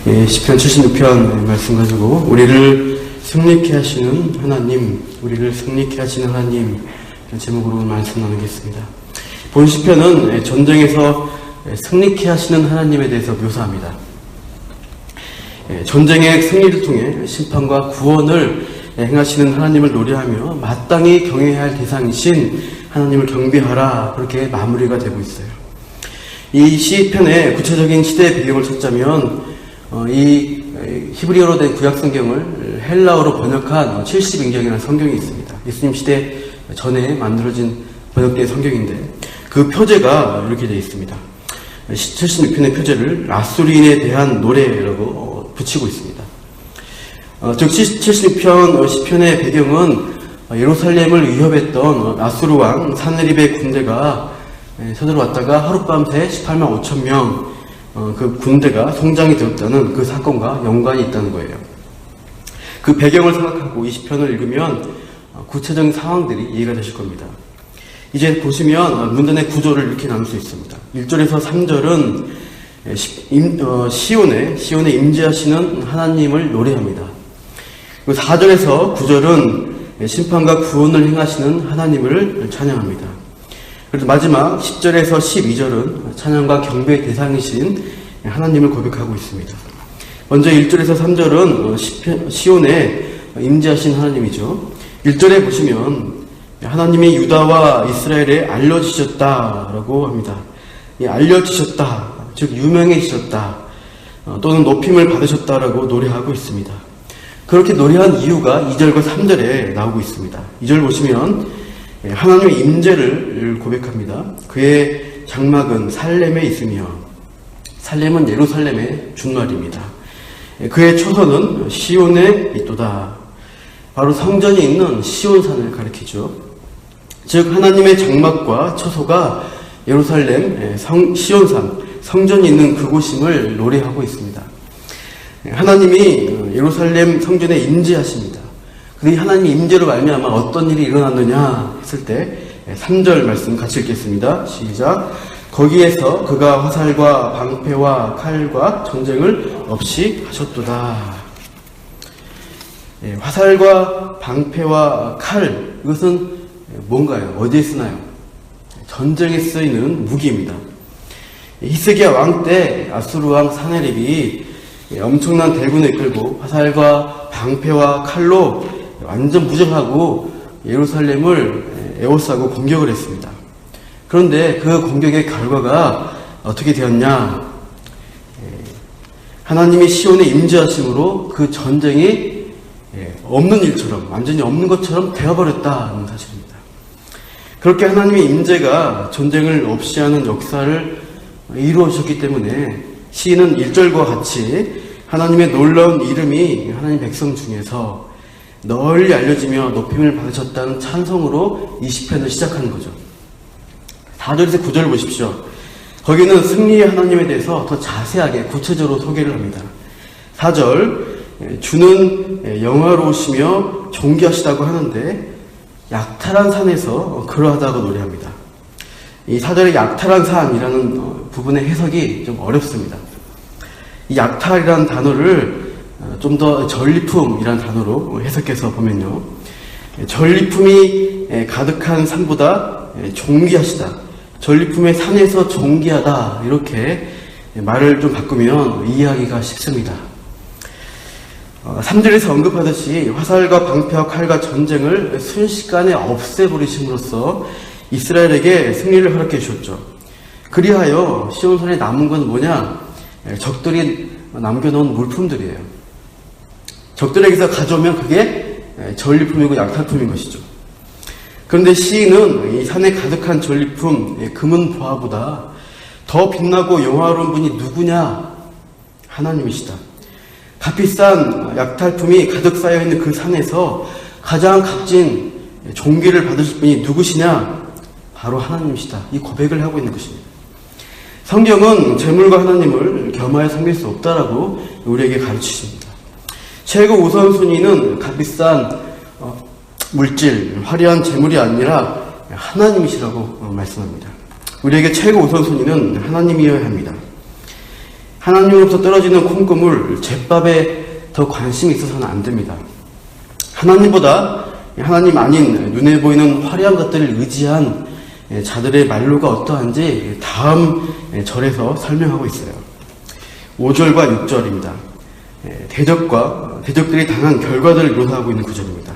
시편 76편 말씀 가지고 우리를 승리케 하시는 하나님, 우리를 승리케 하시는 하나님 제목으로 말씀 나누겠습니다. 본 시편은 전쟁에서 승리케 하시는 하나님에 대해서 묘사합니다. 전쟁의 승리를 통해 심판과 구원을 행하시는 하나님을 노래하며 마땅히 경외해야 할 대상이신 하나님을 경배하라, 그렇게 마무리가 되고 있어요. 이 시편의 구체적인 시대의 배경을 찾자면 이 히브리어로 된 구약성경을 헬라어로 번역한 70인경이라는 성경이 있습니다. 예수님 시대 전에 만들어진 번역된 성경인데 그 표제가 이렇게 되어 있습니다. 76편의 표제를 아수리인에 대한 노래라고 붙이고 있습니다. 즉 76편 시편의 배경은 예루살렘을 위협했던 아수르 왕 사느립의 군대가 서들어왔다가 하룻밤새 18만 5천 명 그 군대가 송장이 되었다는 그 사건과 연관이 있다는 거예요. 그 배경을 생각하고 이 시편을 읽으면 구체적인 상황들이 이해가 되실 겁니다. 이제 보시면 문단의 구조를 이렇게 나눌 수 있습니다. 1절에서 3절은 시온에 임재하시는 하나님을 노래합니다. 그리고 4절에서 9절은 심판과 구원을 행하시는 하나님을 찬양합니다. 그래서 마지막 10절에서 12절은 찬양과 경배의 대상이신 하나님을 고백하고 있습니다. 먼저 1절에서 3절은 시온에 임재하신 하나님이죠. 1절에 보시면 하나님이 유다와 이스라엘에 알려지셨다라고 합니다. 알려지셨다, 즉 유명해지셨다, 또는 높임을 받으셨다라고 노래하고 있습니다. 그렇게 노래한 이유가 2절과 3절에 나오고 있습니다. 2절 보시면 하나님의 임재를 고백합니다. 그의 장막은 살렘에 있으며, 살렘은 예루살렘의 준말입니다. 그의 초선은 시온에 있도다. 바로 성전이 있는 시온산을 가리키죠. 즉 하나님의 장막과 처소가 예루살렘 시온산, 성전이 있는 그곳임을 노래하고 있습니다. 하나님이 예루살렘 성전에 임재하십니다. 그런데 하나님의 임재로 말미암아 어떤 일이 일어났느냐 했을 때 3절 말씀 같이 읽겠습니다. 시작. 거기에서 그가 화살과 방패와 칼과 전쟁을 없이 하셨도다. 화살과 방패와 칼, 이것은 뭔가요? 어디에 쓰나요? 전쟁에 쓰이는 무기입니다. 히스기야 왕 때 아수르 왕 사네립이 엄청난 대군을 이끌고 화살과 방패와 칼로 완전 무장하고 예루살렘을 에워싸고 공격을 했습니다. 그런데 그 공격의 결과가 어떻게 되었냐? 하나님이 시온에 임재하심으로 그 전쟁이 없는 일처럼, 완전히 없는 것처럼 되어버렸다는 사실입니다. 그렇게 하나님의 임재가 전쟁을 없이 하는 역사를 이루어졌기 때문에 시인은 1절과 같이 하나님의 놀라운 이름이 하나님 백성 중에서 널리 알려지며 높임을 받으셨다는 찬송으로 이 시편을 시작하는 거죠. 4절에서 9절을 보십시오. 거기는 승리의 하나님에 대해서 더 자세하게 구체적으로 소개를 합니다. 4절, 주는 영화로우시며 존귀하시다고 하는데 약탈한 산에서 그러하다고 노래합니다. 이 4절의 약탈한 산이라는 부분의 해석이 좀 어렵습니다. 이 약탈이라는 단어를 좀 더 전리품이라는 단어로 해석해서 보면요, 전리품이 가득한 산보다 존귀하시다, 전리품의 산에서 존귀하다, 이렇게 말을 좀 바꾸면 이해하기가 쉽습니다. 3절에서 언급하듯이 화살과 방패와 칼과 전쟁을 순식간에 없애버리심으로써 이스라엘에게 승리를 허락해 주셨죠. 그리하여 시온산에 남은 건 뭐냐? 적들이 남겨놓은 물품들이에요. 적들에게서 가져오면 그게 전리품이고 약탈품인 것이죠. 그런데 시인은 이 산에 가득한 전리품, 금은 보화보다 더 빛나고 영화로운 분이 누구냐? 하나님이시다. 값비싼 약탈품이 가득 쌓여있는 그 산에서 가장 값진 존귀를 받으실 분이 누구시냐? 바로 하나님이시다. 이 고백을 하고 있는 것입니다. 성경은 재물과 하나님을 겸하여 섬길 수 없다라고 우리에게 가르치십니다. 최고 우선순위는 값비싼 물질, 화려한 재물이 아니라 하나님이시라고 말씀합니다. 우리에게 최고 우선순위는 하나님이어야 합니다. 하나님으로부터 떨어지는 콩고물, 잿밥에 더 관심이 있어서는 안 됩니다. 하나님보다 하나님 아닌 눈에 보이는 화려한 것들을 의지한 자들의 말로가 어떠한지 다음 절에서 설명하고 있어요. 5절과 6절입니다. 대적들이 당한 결과들을 묘사하고 있는 구절입니다.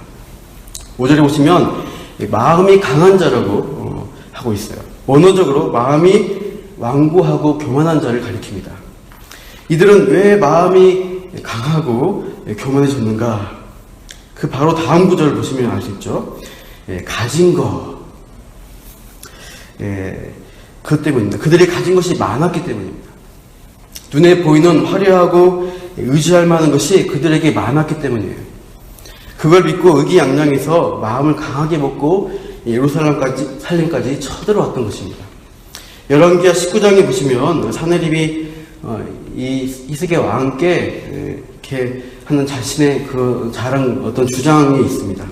5절에 보시면 마음이 강한 자라고 하고 있어요. 원어적으로 마음이 완고하고 교만한 자를 가리킵니다. 이들은 왜 마음이 강하고 교만해졌는가? 그 바로 다음 구절을 보시면 알 수 있죠. 가진 것. 그것 때문입니다. 그들이 가진 것이 많았기 때문입니다. 눈에 보이는 화려하고 의지할 만한 것이 그들에게 많았기 때문이에요. 그걸 믿고 의기양양해서 마음을 강하게 먹고 예루살렘까지 쳐들어왔던 것입니다. 열왕기하 19장에 보시면 사내립이 이 히스기야 왕께 이렇게 하는 자신의 그 자랑 어떤 주장이 있습니다.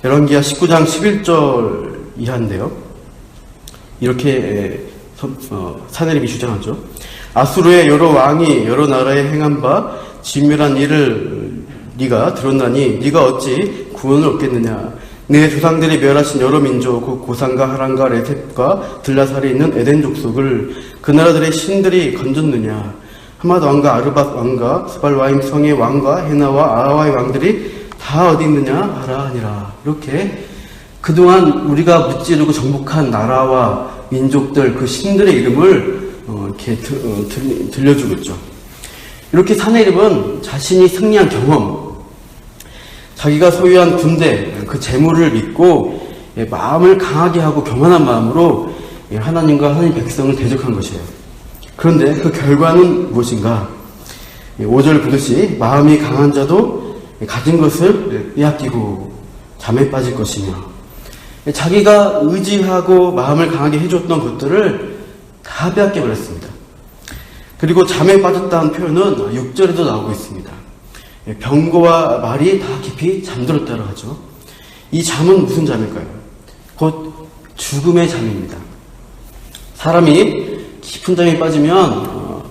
열왕기하 19장 11절 이하인데요. 이렇게 사내립이 주장하죠. 아수르의 여러 왕이 여러 나라에 행한 바 진멸한 일을 네가 들었나니 네가 어찌 구원을 얻겠느냐. 내 조상들이 멸하신 여러 민족 곧 고산과 하란과 레셉과 들라살에 있는 에덴 족속을 그 나라들의 신들이 건졌느냐. 하맛 왕과 아르밧 왕과 스발와임 성의 왕과 헤나와 아라와의 왕들이 다 어디 있느냐 하라 하니라. 이렇게 그동안 우리가 무찌르고 정복한 나라와 민족들 그 신들의 이름을 이렇게 들려주고 있죠. 이렇게 사내립은 자신이 승리한 경험, 자기가 소유한 군대, 그 재물을 믿고 마음을 강하게 하고 교만한 마음으로 하나님과 하나님 백성을 대적한 것이에요. 그런데 그 결과는 무엇인가? 5절 보듯이 마음이 강한 자도 가진 것을 빼앗기고 잠에 빠질 것이며 자기가 의지하고 마음을 강하게 해줬던 것들을 다 빼앗겨 버렸습니다. 그리고 잠에 빠졌다는 표현은 6절에도 나오고 있습니다. 병거와 말이 다 깊이 잠들었다고 하죠. 이 잠은 무슨 잠일까요? 곧 죽음의 잠입니다. 사람이 깊은 잠에 빠지면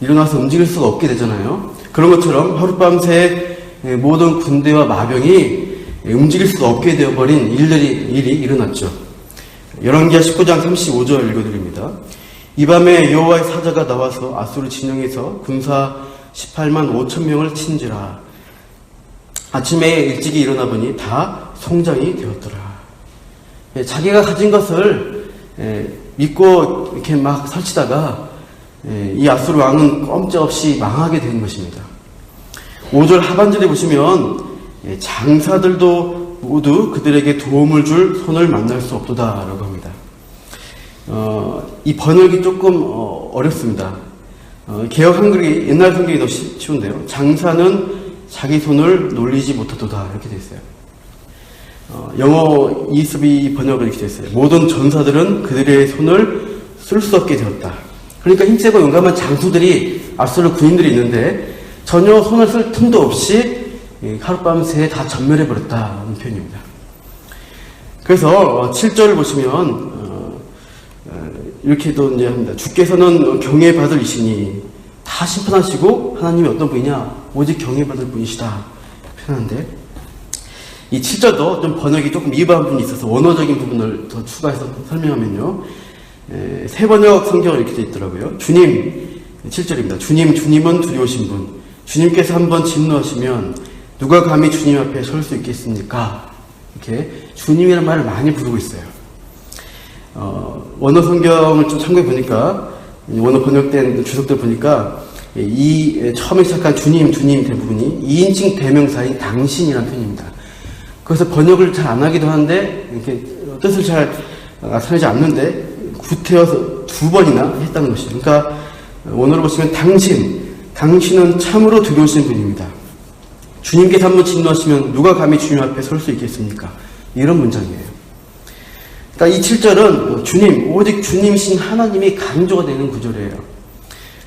일어나서 움직일 수가 없게 되잖아요. 그런 것처럼 하룻밤새 모든 군대와 마병이 움직일 수가 없게 되어버린 일이 일어났죠. 열왕기하 19장 35절 읽어드립니다. 이 밤에 여호와의 사자가 나와서 아수르 진영에서 군사 18만 5천 명을 친지라. 아침에 일찍이 일어나 보니 다 송장이 되었더라. 자기가 가진 것을 믿고 이렇게 막 설치다가 이 아수르 왕은 꼼짝없이 망하게 된 것입니다. 5절 하반절에 보시면 장사들도 모두 그들에게 도움을 줄 손을 만날 수 없도다라고 합니다. 이 번역이 조금 어렵습니다. 개역 한글이 옛날 성경이 더 쉬운데요. 장사는 자기 손을 놀리지 못하도다 이렇게 되어 있어요. 영어 ESV 번역은 이렇게 되어 있어요. 모든 전사들은 그들의 손을 쓸 수 없게 되었다. 그러니까 힘세고 용감한 장수들이 아수르 군인들이 있는데 전혀 손을 쓸 틈도 없이 하룻밤새 다 전멸해버렸다는 표현입니다. 그래서 7절을 보시면 이렇게도 이제 합니다. 주께서는 경외받을 이시니 다 심판하시고 하나님이 어떤 분이냐? 오직 경외받을 분이시다 표현하는데 이 7절도 좀 번역이 조금 미흡한 부분이 있어서 원어적인 부분을 더 추가해서 설명하면요. 새 번역 성경은 이렇게 되어 있더라고요. 주님, 7절입니다. 주님은 두려우신 분. 주님께서 한번 진노하시면 누가 감히 주님 앞에 설 수 있겠습니까? 이렇게 주님이라는 말을 많이 부르고 있어요. 원어 성경을 좀 참고해 보니까, 원어 번역된 주석들 보니까, 이 처음에 시작한 주님 대부분이 2인칭 대명사인 당신이라는 표현입니다. 그래서 번역을 잘 안 하기도 하는데, 이렇게 뜻을 잘 나타내지 않는데, 구태여서 2번이나 했다는 것이죠. 그러니까, 원어로 보시면 당신은 참으로 두려우신 분입니다. 주님께서 한번 진노하시면 누가 감히 주님 앞에 설 수 있겠습니까? 이런 문장이에요. 그러니까 이 7절은 오직 주님이신 하나님이 강조가 되는 구절이에요.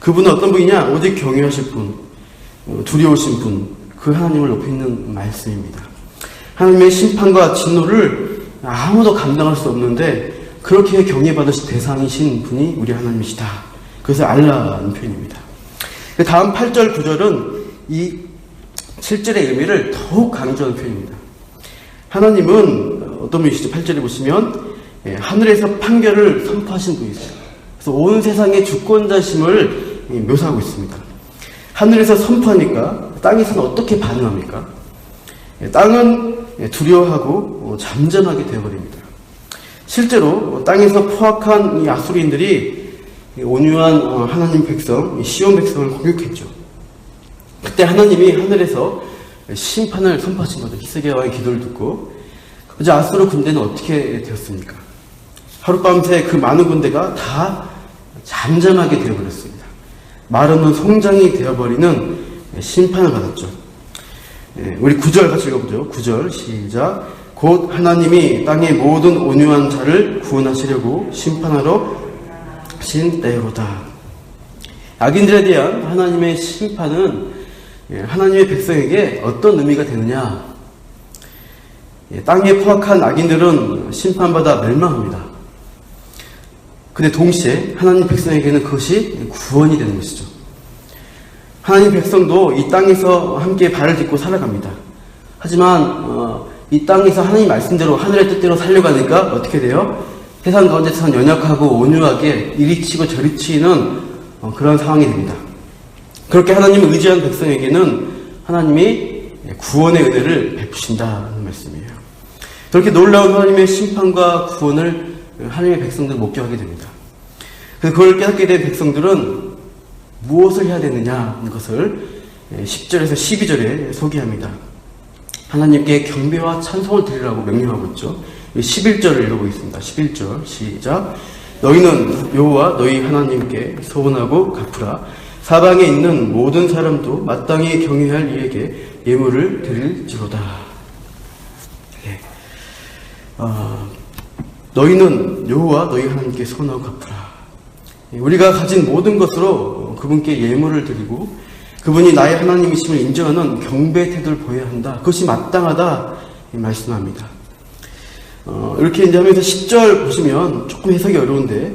그분은 어떤 분이냐? 오직 경외하실 분, 두려우신 분, 그 하나님을 높이는 말씀입니다. 하나님의 심판과 진노를 아무도 감당할 수 없는데 그렇게 경외받으실 대상이신 분이 우리 하나님이시다. 그래서 알라는 표현입니다. 그 다음 8절, 9절은 이 7절의 의미를 더욱 강조한 표현입니다. 하나님은 어떤 분이시죠? 8절에 보시면 하늘에서 판결을 선포하신 분이세요. 그래서 온 세상의 주권자심을 묘사하고 있습니다. 하늘에서 선포하니까 땅에서는 어떻게 반응합니까? 땅은 두려워하고 잠잠하게 되어버립니다. 실제로 땅에서 포악한 이 아수리인들이 온유한 하나님 백성, 시온 백성을 공격했죠. 그때 하나님이 하늘에서 심판을 선포하신 거죠. 히스기야 왕의 기도를 듣고. 이제 아수르 군대는 어떻게 되었습니까? 하룻밤새 그 많은 군대가 다 잠잠하게 되어버렸습니다. 말없는 송장이 되어버리는 심판을 받았죠. 우리 9절 같이 읽어보죠. 9절 시작. 곧 하나님이 땅의 모든 온유한 자를 구원하시려고 심판하러 하신 때로다. 악인들에 대한 하나님의 심판은 하나님의 백성에게 어떤 의미가 되느냐? 땅에 포악한 악인들은 심판받아 멸망합니다. 근데 동시에 하나님 백성에게는 그것이 구원이 되는 것이죠. 하나님 백성도 이 땅에서 함께 발을 딛고 살아갑니다. 하지만 이 땅에서 하나님 말씀대로 하늘의 뜻대로 살려가니까 어떻게 돼요? 세상 가운데서는 연약하고 온유하게 이리 치고 저리 치는 그런 상황이 됩니다. 그렇게 하나님을 의지한 백성에게는 하나님이 구원의 은혜를 베푸신다는 말씀이에요. 그렇게 놀라운 하나님의 심판과 구원을 하나님의 백성들은 목격하게 됩니다. 그걸 깨닫게 된 백성들은 무엇을 해야 되느냐는 것을 10절에서 12절에 소개합니다. 하나님께 경배와 찬송을 드리라고 명령하고 있죠. 11절을 읽어보겠습니다. 11절 시작. 너희는 여호와 너희 하나님께 서원하고 갚으라. 사방에 있는 모든 사람도 마땅히 경외할 이에게 예물을 드릴지로다. 너희는 여호와 너희 하나님께 서원하고 갚으라. 우리가 가진 모든 것으로 그분께 예물을 드리고 그분이 나의 하나님이심을 인정하는 경배의 태도를 보여야 한다. 그것이 마땅하다 말씀합니다. 이렇게 이제 하면서 10절 보시면 조금 해석이 어려운데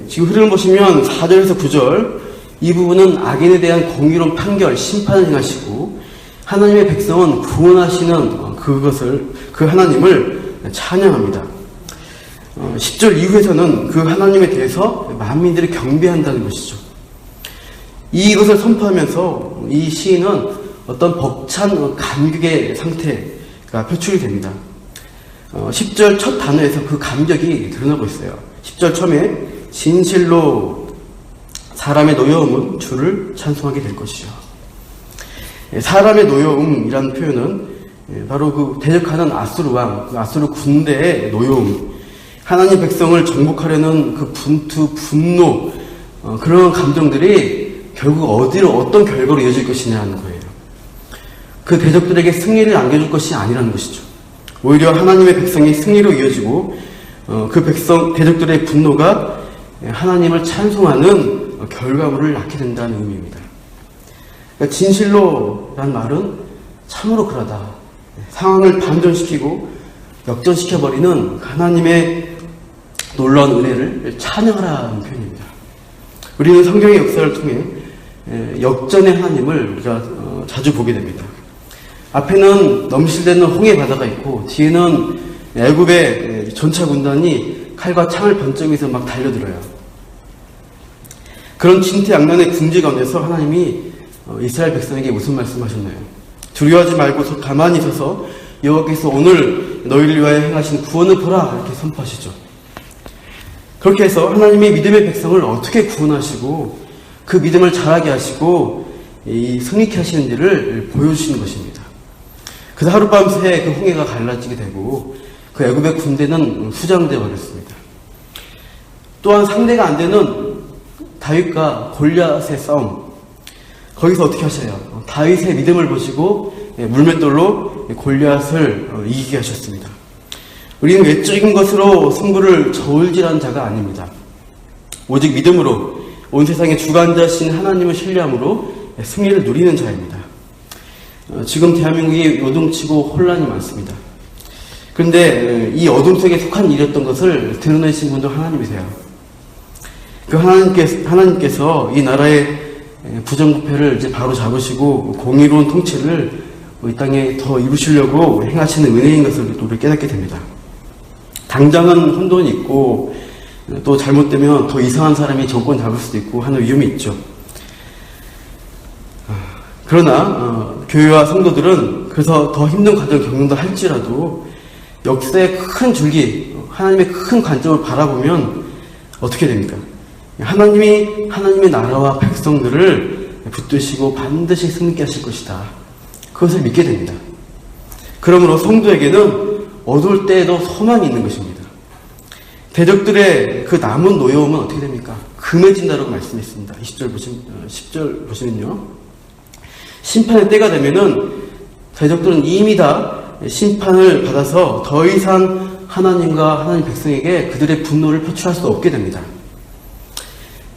지금 흐름을 보시면 4절에서 9절 이 부분은 악인에 대한 공의로운 판결, 심판을 행하시고 하나님의 백성은 구원하시는 그 하나님을 찬양합니다. 10절 이후에서는 그 하나님에 대해서 만민들이 경배한다는 것이죠. 이것을 선포하면서 이 시인은 어떤 벅찬 감격의 상태가 표출이 됩니다. 10절 첫 단어에서 그 감격이 드러나고 있어요. 10절 처음에 진실로 사람의 노여움은 주를 찬송하게 될 것이요. 사람의 노여움이라는 표현은 바로 그 대적하는 아수르 왕, 아수르 군대의 노여움, 하나님 백성을 정복하려는 그 분투, 분노, 그런 감정들이 결국 어떤 결과로 이어질 것이냐는 거예요. 그 대적들에게 승리를 안겨줄 것이 아니라는 것이죠. 오히려 하나님의 백성이 승리로 이어지고 그 대적들의 분노가 하나님을 찬송하는 결과물을 낳게 된다는 의미입니다. 그러니까 진실로란 말은 참으로 그러다. 상황을 반전시키고 역전시켜버리는 하나님의 놀라운 은혜를 찬양하라는 표현입니다. 우리는 성경의 역사를 통해 역전의 하나님을 우리가 자주 보게 됩니다. 앞에는 넘실대는 홍해 바다가 있고 뒤에는 애굽의 전차 군단이 칼과 창을 번쩍이면서 막 달려들어요. 그런 진퇴양난의 궁지 가운데서 하나님이 이스라엘 백성에게 무슨 말씀하셨나요? 두려워하지 말고 가만히 서서 여호와께서 오늘 너희를 위하여 행하신 구원을 보라 이렇게 선포하시죠. 그렇게 해서 하나님이 믿음의 백성을 어떻게 구원하시고 그 믿음을 자라게 하시고 이 승리케 하시는지를 보여주시는 것입니다. 그래서 하룻밤새 그 홍해가 갈라지게 되고 그 애굽의 군대는 수장되어 버렸습니다. 또한 상대가 안 되는 다윗과 골리앗의 싸움, 거기서 어떻게 하셔요? 다윗의 믿음을 보시고 물맷돌로 골리앗을 이기게 하셨습니다. 우리는 외적인 것으로 승부를 저울질한 자가 아닙니다. 오직 믿음으로 온 세상의 주관자신 하나님을 신뢰함으로 승리를 누리는 자입니다. 지금 대한민국이 요동치고 혼란이 많습니다. 그런데 이 어둠 속에 속한 일이었던 것을 드러내신 분도 하나님이세요. 그 하나님께서 이 나라에 부정부패를 이제 바로 잡으시고 공의로운 통치를 이 땅에 더 이루시려고 행하시는 은혜인 것을 우리 깨닫게 됩니다. 당장은 혼돈이 있고 또 잘못되면 더 이상한 사람이 정권 잡을 수도 있고 하는 위험이 있죠. 그러나 교회와 성도들은 그래서 더 힘든 과정을 겪는다 할지라도 역사의 큰 줄기, 하나님의 큰 관점을 바라보면 어떻게 됩니까? 하나님의 나라와 백성들을 붙드시고 반드시 승리케 하실 것이다. 그것을 믿게 됩니다. 그러므로 성도에게는 어두울 때에도 소망이 있는 것입니다. 대적들의 그 남은 노여움은 어떻게 됩니까? 금해진다라고 말씀했습니다. 10절 보시면요. 심판의 때가 되면은 대적들은 이미 다 심판을 받아서 더 이상 하나님과 하나님 백성에게 그들의 분노를 표출할 수 없게 됩니다.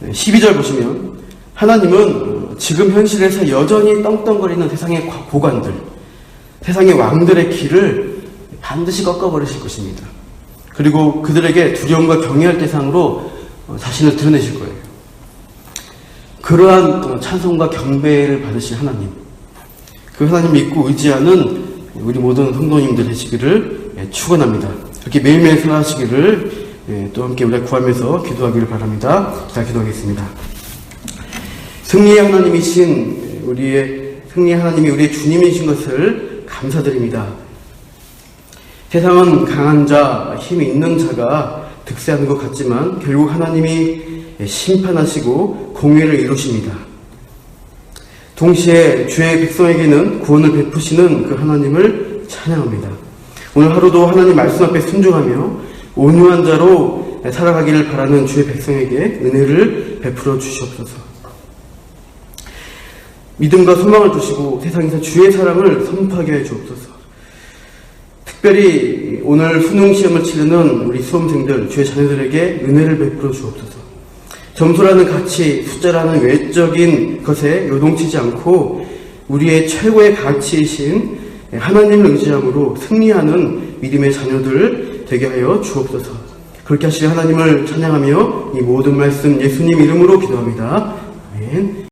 12절 보시면 하나님은 지금 현실에서 여전히 떵떵거리는 세상의 고관들, 세상의 왕들의 길을 반드시 꺾어버리실 것입니다. 그리고 그들에게 두려움과 경외할 대상으로 자신을 드러내실 거예요. 그러한 찬송과 경배를 받으실 하나님, 그 하나님 믿고 의지하는 우리 모든 성도님들 되시기를 축원합니다. 그렇게 매일매일 생활하시기를 또 함께 우리가 구하면서 기도하기를 바랍니다. 자, 기도하겠습니다. 승리의 하나님이신 승리의 하나님이 우리의 주님이신 것을 감사드립니다. 세상은 강한 자, 힘이 있는 자가 득세하는 것 같지만 결국 하나님이 심판하시고 공의를 이루십니다. 동시에 주의 백성에게는 구원을 베푸시는 그 하나님을 찬양합니다. 오늘 하루도 하나님 말씀 앞에 순종하며 온유한 자로 살아가기를 바라는 주의 백성에게 은혜를 베풀어 주시옵소서. 믿음과 소망을 주시고 세상에서 주의 사랑을 선포하게 해 주옵소서. 특별히 오늘 수능 시험을 치르는 우리 수험생들, 주의 자녀들에게 은혜를 베풀어 주옵소서. 점수라는 가치, 숫자라는 외적인 것에 요동치지 않고 우리의 최고의 가치이신 하나님을 의지함으로 승리하는 믿음의 자녀들 되게 하여 주옵소서. 그렇게 하실 하나님을 찬양하며 이 모든 말씀 예수님 이름으로 기도합니다. 아멘.